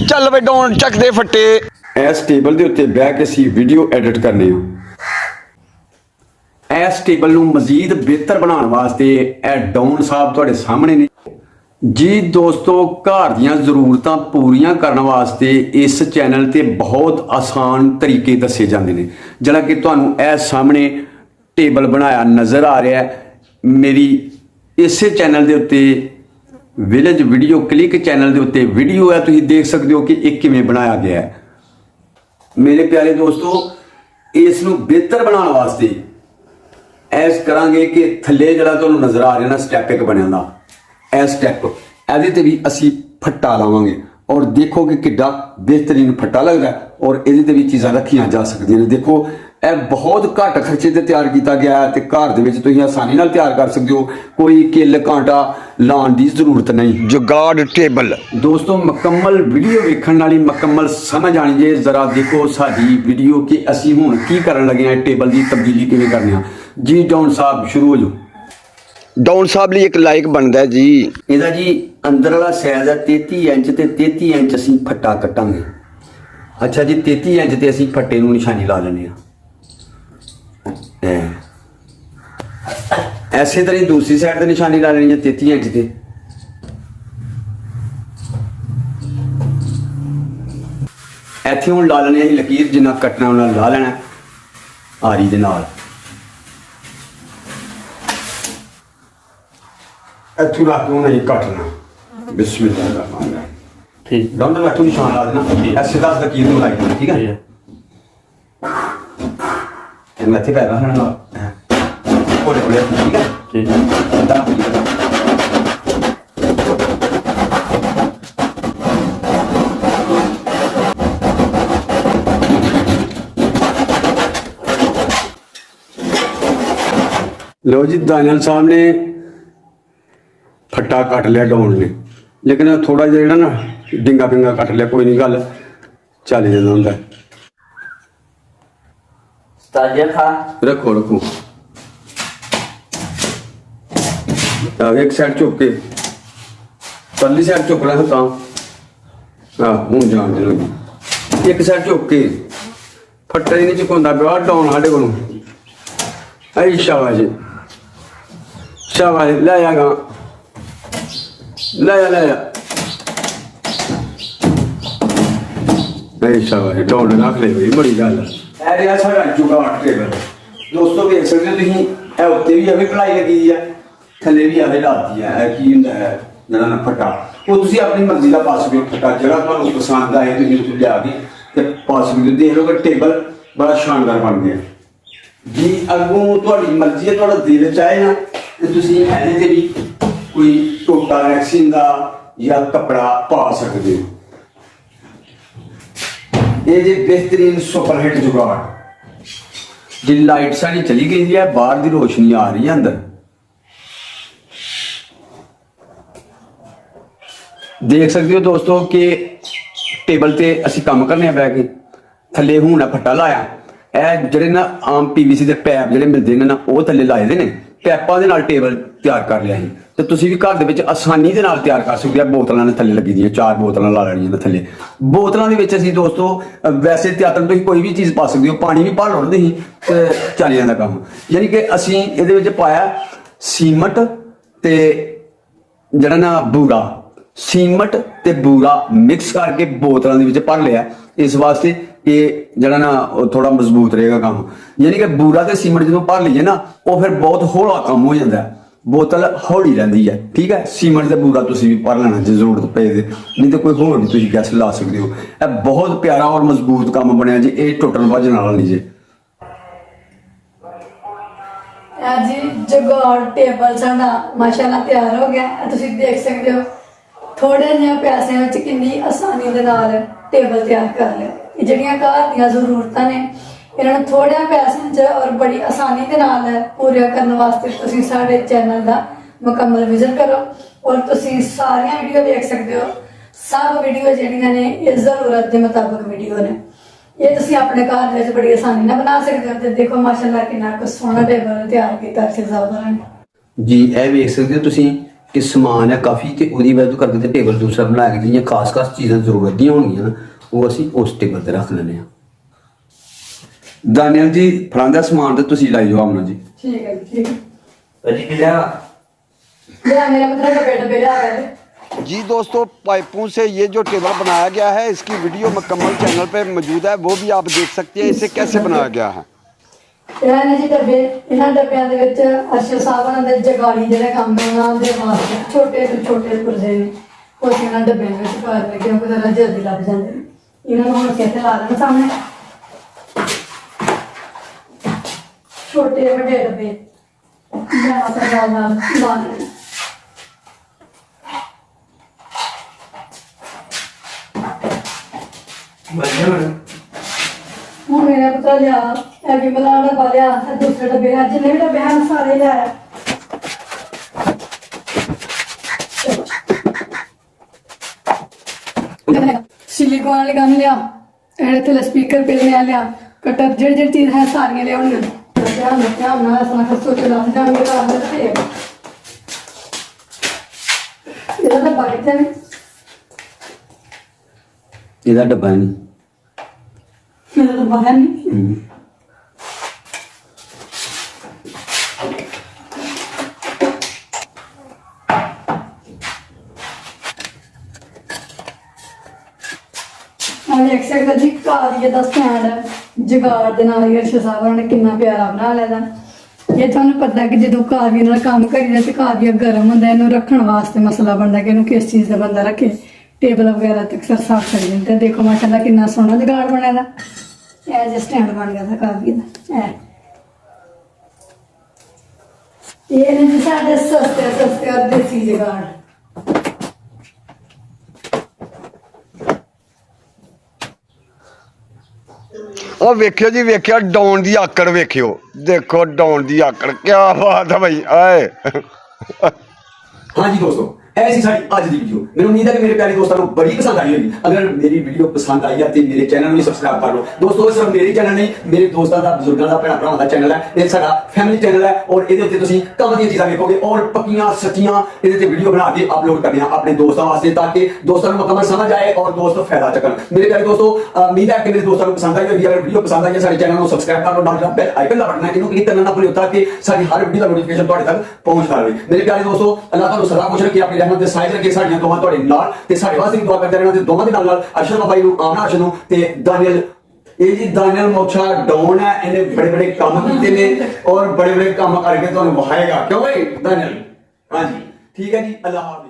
ਚੱਲ ਬਈ ਡਾਉਣ ਚੱਕ ਦੇ ਫੱਟੇ। ਇਸ ਟੇਬਲ ਦੇ ਉੱਤੇ ਬਹਿ ਕੇ ਅਸੀਂ ਵੀਡੀਓ ਐਡਿਟ ਕਰਨੇ ਆ। ਇਸ ਟੇਬਲ ਨੂੰ ਮਜ਼ੀਦ ਬਿਹਤਰ ਬਣਾਉਣ ਵਾਸਤੇ ਇਹ ਡਾਊਨ ਸਾਹਿਬ ਤੁਹਾਡੇ ਸਾਹਮਣੇ ਨੇ ਜੀ। ਦੋਸਤੋ, ਘਰ ਦੀਆਂ ਜ਼ਰੂਰਤਾਂ ਪੂਰੀਆਂ ਕਰਨ ਵਾਸਤੇ ਇਸ ਚੈਨਲ ਤੇ ਬਹੁਤ ਆਸਾਨ ਤਰੀਕੇ ਦੱਸੇ ਜਾਂਦੇ ਨੇ, ਜਿਹੜਾ ਕਿ ਤੁਹਾਨੂੰ ਇਹ ਸਾਹਮਣੇ ਟੇਬਲ ਬਣਾਇਆ ਨਜ਼ਰ ਆ ਰਿਹਾ ਹੈ। ਮੇਰੀ ਇਸੇ ਚੈਨਲ ਦੇ ਉੱਤੇ ਵਿਲੇਜ ਵੀਡੀਓ ਕਲਿੱਕ ਚੈਨਲ ਦੇ ਉੱਤੇ ਵੀਡੀਓ ਹੈ, ਤੁਸੀਂ ਦੇਖ ਸਕਦੇ ਹੋ ਕਿ ਇਹ ਕਿਵੇਂ ਬਣਾਇਆ ਗਿਆ ਹੈ। ਮੇਰੇ ਪਿਆਰੇ ਦੋਸਤੋ, ਇਸ ਨੂੰ ਬਿਹਤਰ ਬਣਾਉਣ ਵਾਸਤੇ ਐਸ ਕਰਾਂਗੇ ਕਿ ਥੱਲੇ ਜਿਹੜਾ ਤੁਹਾਨੂੰ ਨਜ਼ਰ ਆ ਰਿਹਾ ਨਾ ਸਟੈਪ ਇੱਕ ਬਣਿਆ ਦਾ, ਇਹ ਸਟੈਪ ਇਹਦੇ ਤੇ ਵੀ ਅਸੀਂ ਫੱਟਾ ਲਾਵਾਂਗੇ ਔਰ ਦੇਖੋ ਕਿ ਕਿੱਡਾ ਬਿਹਤਰੀਨ ਫੱਟਾ ਲੱਗਦਾ ਔਰ ਇਹਦੇ ਤੇ ਵੀ ਚੀਜ਼ਾਂ ਰੱਖੀਆਂ ਜਾ ਸਕਦੀਆਂ ਨੇ। ਦੇਖੋ, ਇਹ ਬਹੁਤ ਘੱਟ ਖਰਚੇ ਤੇ ਤਿਆਰ ਕੀਤਾ ਗਿਆ ਹੈ ਤੇ ਘਰ ਦੇ ਵਿੱਚ ਤੁਸੀਂ ਆਸਾਨੀ ਨਾਲ ਤਿਆਰ ਕਰ ਸਕਦੇ ਹੋ। ਕੋਈ ਕਿੱਲ ਕਾਂਟਾ ਲਾਉਣ ਦੀ ਜ਼ਰੂਰਤ ਨਹੀਂ। ਜੁਗਾੜ ਟੇਬਲ ਦੋਸਤੋ, ਮੁਕੰਮਲ ਵੀਡੀਓ ਵੇਖਣ ਵਾਲੀ ਮੁਕੰਮਲ ਸਮਝ ਆਣੀ ਜੇ। ਜ਼ਰਾ ਦੇਖੋ ਸਾਡੀ ਵੀਡੀਓ ਕਿ ਅਸੀਂ ਹੁਣ ਕੀ ਕਰਨ ਲੱਗੇ ਹਾਂ, ਟੇਬਲ ਦੀ ਤਬਦੀਲੀ ਕਿਵੇਂ ਕਰਨੀ ਆ ਜੀ। ਡਾਊਨ ਸਾਹਿਬ ਸ਼ੁਰੂ ਹੋ ਜਾਓ। ਡਾਊਨ ਸਾਹਿਬ ਲਈ ਇੱਕ ਲਾਈਕ ਬਣਦਾ ਜੀ। ਇਹਦਾ ਜੀ ਅੰਦਰ ਵਾਲਾ ਸਾਈਜ਼ ਹੈ 33 ਇੰਚ ਤੇ 33 ਇੰਚ ਅਸੀਂ ਫੱਟਾ ਕੱਟਾਂਗੇ। ਅੱਛਾ ਜੀ, 33 ਇੰਚ ਤੇ ਅਸੀਂ ਫੱਟੇ ਨੂੰ ਨਿਸ਼ਾਨੀ ਲਾ ਲੈਣੇ ਆ। ਐਸੇ ਤਰ੍ਹਾਂ ਦੂਸਰੀ ਸਾਈਡ ਤੇ ਨਿਸ਼ਾਨੀ ਲਾ ਲੈਣੀ ਹੈ 33 ਇੰਚ ਤੇ। ਇੱਥੇ ਹੁਣ ਲਾ ਲੈਣੇ ਅਸੀਂ ਲਕੀਰ, ਜਿੰਨਾ ਕੱਟਣਾ ਉਹਨਾਂ ਲਾ ਲੈਣਾ ਆਰੀ ਦੇ ਨਾਲ। ਇੱਥੋਂ ਰੱਖ ਨੂੰ ਨਹੀਂ ਕੱਟਣਾ। ਬਿਸਮਿਲ੍ਲਾਹ ਰਹਿਮਾਨ ਰਹੀਮ। ਠੀਕ ਡੰਡ ਰੱਖੋ, ਨਿਸ਼ਾਨ ਲਾ ਦੇਣਾ। ਐਸੇ ਦਾ ਲਕੀਰ ਨੂੰ ਲਾਈ ਦੇਣਾ, ਠੀਕ ਹੈ। ਮੈਂ ਇੱਥੇ ਪੈਰ ਰੱਖਣਾ ਨਾਲ ਕੋਲੇ ਕੋਲੇ, ਠੀਕ ਹੈ। ਠੀਕ लो जी, दानियल साहब ने फट्टा कट लिया डाउन ने, लेकिन थोड़ा जिहा ना डिंगा पिंगा कट लिया, कोई नहीं, गल चल जाता होंदा। रखो रखो एक साइड झुक के परली साइड झुक रहा था। हाँ हूँ जान दे लो। एक साइड झुक के फट्टा ही नहीं झुकाउंदा पिया डाउन साडे कोलों। आई शाबाश शाबाश, ले जा गा, ले जा ले जा। शाबाश, डाउन रख ले भाई, बड़ी गल है। साडा जुगाड़ टेबल दोस्तों देख सकते हो तुसीं, ਇਹ ਉੱਤੇ ਵੀ ਐਵੇਂ ਪਲਾਈ ਲੱਗੀ ਦੀ ਹੈ, ਥੱਲੇ ਵੀ ਐਵੇਂ ਲਾਤੀ ਹੈ। ਇਹ ਕੀ ਹੁੰਦਾ ਹੈ ਜਿਹੜਾ ਨਾ ਫੱਟਾ, ਉਹ ਤੁਸੀਂ ਆਪਣੀ ਮਰਜ਼ੀ ਦਾ ਪਾ ਸਕਦੇ ਹੋ। ਫੱਟਾ ਜਿਹੜਾ ਤੁਹਾਨੂੰ ਪਸੰਦ ਆਏ ਤੁਸੀਂ ਉੱਥੇ ਲਿਆ ਕੇ ਤੇ ਪਾ ਸਕਦੇ ਹੋ। ਦੇਖ ਲਓ ਕਿ ਟੇਬਲ ਬੜਾ ਸ਼ਾਨਦਾਰ ਬਣ ਗਿਆ ਜੀ। ਅੱਗੋਂ ਤੁਹਾਡੀ ਮਰਜ਼ੀ ਹੈ, ਤੁਹਾਡਾ ਦਿਲ ਚਾਹੇ ਨਾ ਤੇ ਤੁਸੀਂ ਇਹਦੇ ਤੇ ਵੀ ਕੋਈ ਟੋਟਾ ਰੈਕਸਿੰਗ ਦਾ ਜਾਂ ਕੱਪੜਾ ਪਾ ਸਕਦੇ ਹੋ। ਇਹ ਜੇ ਬਿਹਤਰੀਨ ਸੁਪਰ ਹਿੱਟ जुगाड़ जी। लाइट सारी चली गई है, बाहर की रोशनी आ रही है अंदर, देख सकते हो दोस्तों कि टेबल ते असी काम करने बैठ के थले हूं फट्टा लाया। ਇਹ ਜਿਹੜੇ ਨਾ ਆਮ ਪੀਵੀਸੀ ਦੇ ਪੈਪ ਜਿਹੜੇ ਮਿਲਦੇ ਨੇ ਨਾ, ਉਹ ਥੱਲੇ ਲਾਏ ਦੇ ਨੇ। ਪੈਪਾਂ ਦੇ ਨਾਲ ਟੇਬਲ ਤਿਆਰ ਕਰ ਲਿਆ ਸੀ ਤੇ ਤੁਸੀਂ ਵੀ ਘਰ ਦੇ ਵਿੱਚ ਆਸਾਨੀ ਦੇ ਨਾਲ ਤਿਆਰ ਕਰ ਸਕਦੇ ਆ। ਬੋਤਲਾਂ ਨੇ ਥੱਲੇ ਲੱਗੀ ਦੀਆਂ, 4 ਬੋਤਲਾਂ ਲਾ ਲੈਣੀਆਂ ਨੇ ਥੱਲੇ। ਬੋਤਲਾਂ ਦੇ ਵਿੱਚ ਅਸੀਂ ਦੋਸਤੋ ਵੈਸੇ ਤਿਆਰ ਤੁਸੀਂ ਕੋਈ ਵੀ ਚੀਜ਼ ਪਾ ਸਕਦੇ ਹੋ। ਪਾਣੀ ਵੀ ਪਾ ਲਓ ਤੁਸੀਂ ਤੇ ਚੱਲ ਜਾਂਦਾ ਕੰਮ। ਯਾਨੀ ਕਿ ਅਸੀਂ ਇਹਦੇ ਵਿੱਚ ਪਾਇਆ ਸੀਮਟ ਤੇ ਜਿਹੜਾ ਨਾ ਬੂਰਾ, ਸੀਮਟ ਤੇ ਬੂਰਾ ਮਿਕਸ ਕਰਕੇ ਬੋਤਲਾਂ ਦੇ ਵਿੱਚ ਭਰ ਲਿਆ, ਇਸ ਵਾਸਤੇ कि जरा ना थोड़ा मजबूत रहेगा काम। यानी कि बूरा ते सीमेंट जो भर लीजिए ना, वो फिर बहुत हौला काम हो जाता है, बोतल हौली रहिंदी है, ठीक है। सीमेंट ते बूरा तुसीं भी भर लेना जे जरूरत पे दे, नहीं तो कोई होर भी तुसीं गैस ला सकते हो। यह बहुत प्यारा और मजबूत काम बनया जी। ये टुटन भजन वाला नहीं जी। जी जुगाड़ टेबल साडा माशाअल्लाह तैयार हो गया। तुसीं देख सकते हो थोड़े जिहे पैसे विच कितनी आसानी दे नाल टेबल तैयार कर लिया। ਜਿਹੜੀਆਂ ਘਰ ਦੀਆਂ ਜ਼ਰੂਰਤਾਂ ਨੇ ਇਹਨਾਂ ਨੂੰ ਥੋੜ੍ਹੇ ਪੈਸਿਆਂ 'ਚ ਔਰ ਬੜੀ ਆਸਾਨੀ ਦੇ ਨਾਲ ਪੂਰੀਆਂ ਕਰਨ ਵਾਸਤੇ ਤੁਸੀਂ ਸਾਡੇ ਚੈਨਲ ਦਾ ਮੁਕੰਮਲ ਵਿਜ਼ਿਟ ਕਰੋ ਔਰ ਤੁਸੀਂ ਸਾਰੀਆਂ ਵੀਡੀਓ ਦੇਖ ਸਕਦੇ ਹੋ। ਸਭ ਵੀਡੀਓ ਜਿਹੜੀਆਂ ਨੇ ਇਹ ਜ਼ਰੂਰਤ ਦੇ ਮੁਤਾਬਕ ਵੀਡੀਓ ਨੇ। ਇਹ ਤੁਸੀਂ ਆਪਣੇ ਘਰ ਦੇ ਵਿੱਚ ਬੜੀ ਆਸਾਨੀ ਨਾਲ ਬਣਾ ਸਕਦੇ ਹੋ। ਤੇ ਦੇਖੋ ਮਾਸ਼ਾਅੱਲਾ ਕਿੰਨਾ ਕੁ ਸੋਹਣਾ ਟੇਬਲ ਤਿਆਰ ਕੀਤਾ ਸਜ਼ਾਵਰਾਂ ਨੇ ਜੀ। ਇਹ ਵੇਖ ਸਕਦੇ ਹੋ ਤੁਸੀਂ ਕਿ ਸਮਾਨ ਹੈ ਕਾਫੀ ਤੇ ਉਹਦੀ ਵਜ੍ਹਾ ਤੋਂ ਕਰਕੇ ਤੇ ਟੇਬਲ ਦੂਸਰਾ ਬਣਾ ਕੇ ਜਿਹੜੀਆਂ ਖਾਸ ਚੀਜ਼ਾਂ ਜ਼ਰੂਰਤ ਦੀਆਂ ਹੋਣਗੀਆਂ ਨਾ ਉਹ ਅਸੀਂ ਉਸ ਟੇਬਲ ਤੇ ਰੱਖ ਲੈਂਦੇ ਹਾਂ। ਦਾਨੀਅਲ ਜੀ ਫੜਾਂਦਾ ਸਮਾਨ ਤੇ ਤੁਸੀਂ ਲਾਈ ਜਾਓ ਆਮਨਾ ਜੀ। ਠੀਕ है जी, ठीक है। भाजी किला मेरा मेरा मतलब डब्बे लिया कर जी दोस्तों, पाइपों से ये जो टेबल बनाया गया है इसकी वीडियो मुकम्मल चैनल पे मौजूद है, वो भी आप देख सकते हैं इसे कैसे बनाया गया है। ਇਹ ਨੇ ਜੀ ਡੱਬੇ, ਇਹਨਾਂ ਡੱਬਿਆਂ ਦੇ ਵਿੱਚ ਅਰਸ਼ਦ ਸਾਹਿਬ ਉਹਨਾਂ ਦੇ ਜਗਾੜੀ ਜਿਹੜੇ ਕੰਮ ਨੇ ਉਹਨਾਂ ਦੇ ਵਾਸਤੇ ਛੋਟੇ ਤੋਂ ਛੋਟੇ ਪੁਰਜੇ ਨੇ ਉਹ ਅਸੀਂ ਇਹਨਾਂ ਡੱਬਿਆਂ ਦੇ ਵਿੱਚ ਪਾ ਕੇ ਕਿਉਂਕਿ ਜ਼ਰਾ ਜਲਦੀ ਲੱਗ ਜਾਂਦੇ ਨੇ। ਇਹਨਾਂ ਨੂੰ ਹੁਣ ਕਿੱਥੇ ਲਾ ਦੇਣਾ ਸਾਹਮਣੇ ਛੋਟੇ ਵੱਡੇ ਡੱਬੇ ਜਾਂ ਸਰਦਾਰ ਨਾਲ ਲਾ ਦੇਣਾ। भाजी ਹੁਣ ਮੇਰਾ ਪੁੱਤਰ ਲਿਆ ਇਹ ਵੀ ਬਲਾ ਡੱਬਾ ਲਿਆ ਇਹ ਦੂਸਰੇ ਡੱਬੇ ਆ ਜਿੰਨੇ ਵੀ ਡੱਬੇ ਹਨ ਸਾਰੇ ਲਿਆ। सिलिकॉन वाले गन लिया ते स्पीकर पे लिया कटर जेड़ चीज है सारियां लिया ध्यान ना ऐसा ना सोच ला ध्यान में ला लेते ਇਹਦਾ ਡੱਬਾ ਕਿੱਥੇ ਨੇ? ਇਹਦਾ ਡੱਬਾ ਨਹੀਂ। ਮੇਰਾ ਡੱਬਾ ਹੈ ਨਹੀਂ। देख सकते जी कारिया का स्टैंड जुगाड़ के नाल अर्शद साहब ने कितना प्यारा बना लिया। ये तुहानू पता है कि जो कारिया नाल काम करीदा ते कारिया गर्म होंदा इहनू रखण वास्ते मसला बनता कि इहनू किस चीज़ का बंदा रखे टेबल वगैरह तक अक्सर साफ कर दिंदे। देखो माशाल्लाह कितना सोहना जुगाड़ बने दा एज ए स्टैंड बन गया था कारिया दा। ये ने जी साडे सस्ते सस्ते और देसी जुगाड़। ਉਹ ਵੇਖਿਓ ਜੀ, ਵੇਖਿਓ ਡਾਉਣ ਦੀ ਆਕੜ, ਵੇਖਿਓ ਦੇਖੋ ਡਾਉਣ ਦੀ ਆਕੜ, ਕੀ ਬਾਤ ਹੈ ਭਾਈ ਆਏ। हाँ जी दोस्तों, ऐसी सारी आज की वीडियो मेरी उम्मीद है कि मेरे प्यारे दोस्तों को बड़ी पसंद आई होगी। अगर मेरी वीडियो पसंद आई है तो मेरे चैनल में सब्सक्राइब कर लो दोस्तों। सिर्फ मेरे चैनल नहीं, मेरे दोस्तों का बुजुर्गों का भैन भरावां का चैनल है, ये साडा फैमिली चैनल है और ये काम दी चीज़ां देखोगे और पक्कियां सच्चियां ये वीडियो बना के अपलोड करने हैं अपने दोस्तों वास्ते ताकि दोस्तों को मुकम्मल समझ आए और दोस्त फायदा चकन। मेरे प्यारे दोस्तों, उम्मीद है कि मेरे दोस्तों को पसंद आई होगी। अगर वीडियो पसंद आई है सारे चैनल को सब्सक्राइब कर लो, नाल बेल आइकन का बटन है इन्हों क्लिक करना ना भूलियो ताकि सारी हर वीडियो का नोटिफिकेशन तुहाडे तक पहुंच पावे। मेरे प्यारे दोस्तों, अल्लाह तुहानू सदा खुश रखे, अपनी रहमत दे साइज रखे साड़ियां दोवां तुहाडे नाल ते साडे वास्ते दुआ करदे रहना ते दोवां दे नाल अरशद भाई नू आमना अरशद नू ते दानियल ये जी दानियल मोछा डॉन है, इन्हें बड़े बड़े काम कीते ने और बड़े बड़े काम करके तुहानू वहाएगा। क्यों भाई दानियल? हाँ जी ठीक है जी, अल्लाह हाफिज़।